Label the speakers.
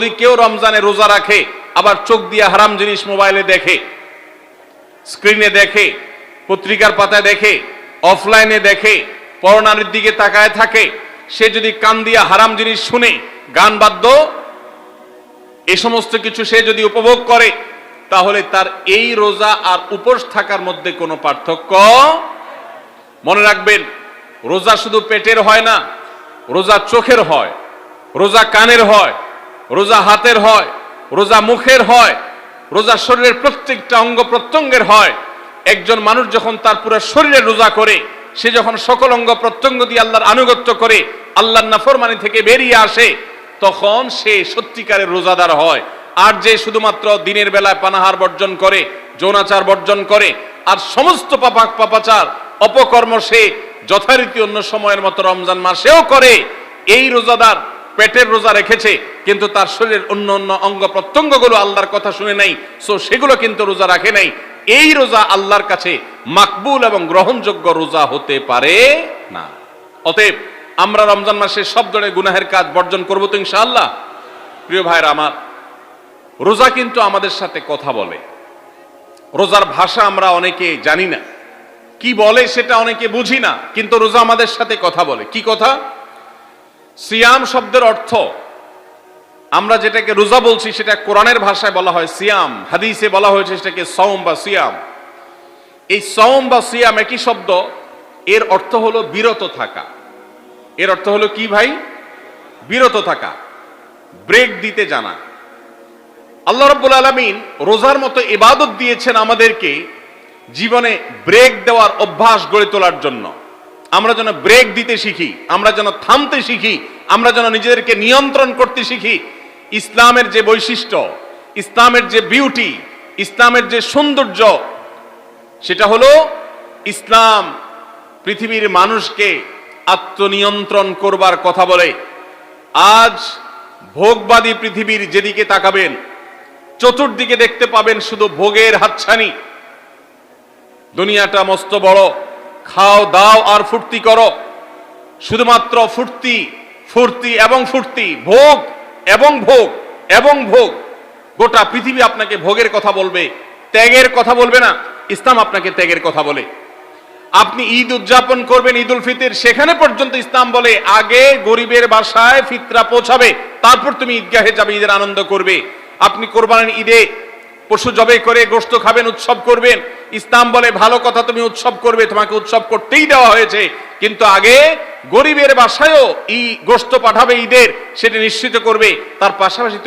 Speaker 1: যদি কেউ রমজানে রোজা রাখে আবার চোখ দিয়ে হারাম জিনিস মোবাইলে দেখে, স্ক্রিনে দেখে, পত্রিকার পাতায় দেখে, অফলাইনে দেখে, পরনারীর দিকে তাকায় থাকে, সে যদি কান দিয়ে হারাম জিনিস শুনে, গান বাদ্য এই সমস্ত কিছু সে যদি উপভোগ করে, তাহলে তার এই রোজা আর উপোস থাকার মধ্যে কোনো পার্থক্য। মনে রাখবেন, রোজা শুধু পেটের হয় না, রোজা চোখের হয়, রোজা কানের হয়, রোজা হাতের হয়, রোজা মুখের হয়, রোজা শরীরের প্রত্যেকটা অঙ্গ প্রত্যঙ্গের হয়। একজন মানুষ যখন তার পুরো শরীরের রোজা করে, সে যখন সকল অঙ্গ প্রত্যঙ্গ দিয়ে আল্লাহর আনুগত্য করে, আল্লাহর নাফরমানি থেকে বেরিয়ে আসে, তখন সে সত্যিকারের রোজাদার হয়। আর যে শুধুমাত্র দিনের বেলায় পানাহার বর্জন করে, যৌনাচার বর্জন করে, আর সমস্ত পাপাচার অপকর্ম সে যথারীতি অন্য সময়ের মতো রমজান মাসেও করে, এই রোজাদার পেটের রোজা রেখেছে কিন্তু তার শরীরের অন্য অন্য অঙ্গ প্রত্যঙ্গগুলো আল্লাহর কথা শুনে নাই, সো সেগুলো কিন্তু রোজা রাখে নাই। এই রোজা আল্লাহর কাছে মাকবুল এবং গ্রহণযোগ্য রোজা হতে পারে না। অতএব আমরা রমজান মাসে সব ধরনের গুনাহের কাজ বর্জন করবো তো ইনশাআল্লাহ। প্রিয় ভাইরা আমার, রোজা কিন্তু আমাদের সাথে কথা বলে। রোজার ভাষা আমরা অনেকে জানি না, কি বলে সেটা অনেকে বুঝি না, কিন্তু রোজা আমাদের সাথে কথা বলে। কি কথা? সিয়াম শব্দের অর্থ, আমরা যেটাকে রোজা বলছি সেটা কোরআনের ভাষায় বলা হয় সিয়াম, হাদিসে বলা হয়েছে সেটাকে সওম বা সিয়াম। এই সওম বা সিয়াম একই শব্দ, এর অর্থ হলো বিরত থাকা। এর অর্থ হলো কি ভাই? বিরত থাকা, ব্রেক দিতে জানা। আল্লাহ রাব্বুল আলামিন রোজার মতো ইবাদত দিয়েছেন আমাদেরকে জীবনে ব্রেক দেওয়ার অভ্যাস গড়ে তোলার জন্য। আমরা যেন ব্রেক দিতে শিখি, আমরা যেন থামতে শিখি, আমরা যেন নিজেদেরকে নিয়ন্ত্রণ করতে শিখি। ইসলামের যে বৈশিষ্ট্য, ইসলামের যে বিউটি, ইসলামের যে সৌন্দর্য, সেটা হলো ইসলাম পৃথিবীর মানুষকে আত্মনিয়ন্ত্রণ করবার কথা বলে। আজ ভোগবাদী পৃথিবীর যেদিকে তাকাবেন, চতুর্দিকে দেখতে পাবেন শুধু ভোগের হাতছানি। দুনিয়াটা মস্ত বড়, খাও দাও আর ফুর্তি করো, শুধুমাত্র ফুর্তি ফুর্তি এবং ফুর্তি, ভোগ এবং ভোগ এবং ভোগ। গোটা পৃথিবী আপনাকে ভোগের কথা বলবে, ত্যাগের কথা বলবে না। ইসলাম আপনাকে ত্যাগের কথা বলে। আপনি ঈদ উদযাপন করবেন, ঈদ উল ফিতর, সেখানে পর্যন্ত ইসলাম বলে আগে গরিবের বাসায় ফিতরা পৌঁছাবে, তারপর তুমি ঈদগাহে যাবে, ঈদের আনন্দ করবে। আপনি কোরবানির ঈদে পশু জবাই করে গোশত খাবেন, উৎসব করবেন। ইসলাম বলে ভালো কথা, তুমি উৎসব করবে, তোমাকে উৎসব করতেই দেওয়া হয়েছে, কিন্তু আগে গরিবের বাসায়ও গোশত পাঠাবে ঈদের, সেটা নিশ্চিত করবে। তার পাশাপাশি